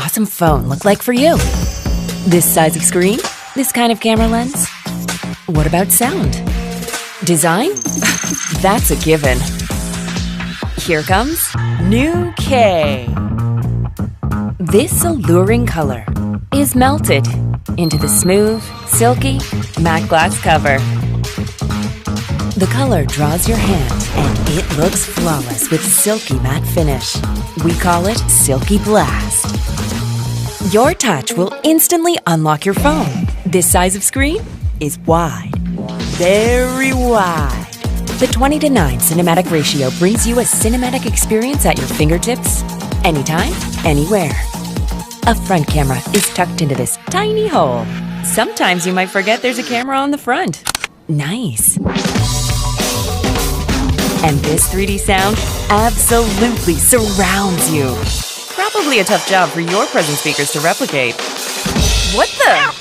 awesome phone look like for you? This size of screen? This kind of camera lens? What about sound? Design? That's a given. Here comes new K. This alluring color is melted into the smooth, silky, matte glass cover. The color draws your hand and it looks flawless with silky matte finish. We call it Silky Blast. Your touch will instantly unlock your phone. This size of screen is wide, very wide. The 20:9 cinematic ratio brings you a cinematic experience at your fingertips, anytime, anywhere. A front camera is tucked into this tiny hole. Sometimes you might forget there's a camera on the front. Nice. And this 3D sound absolutely surrounds you. Probably a tough job for your present speakers to replicate. What the?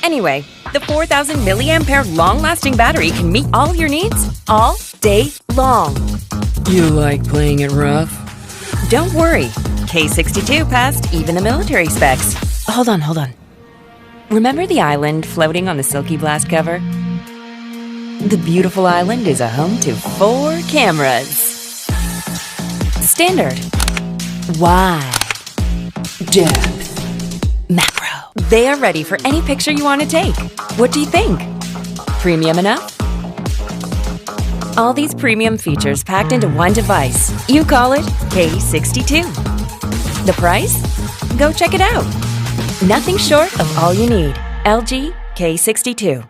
Anyway, the 4,000 milliamp hour long-lasting battery can meet all your needs all day long. You like playing it rough? Don't worry. K62 passed even the military specs. Hold on. Remember the island floating on the Silky Blast cover? The beautiful island is a home to 4 cameras. Standard, wide, depth, macro. They are ready for any picture you want to take. What do you think? Premium enough? All these premium features packed into one device. You call it K62. The price? Go check it out. Nothing short of all you need. LG K62.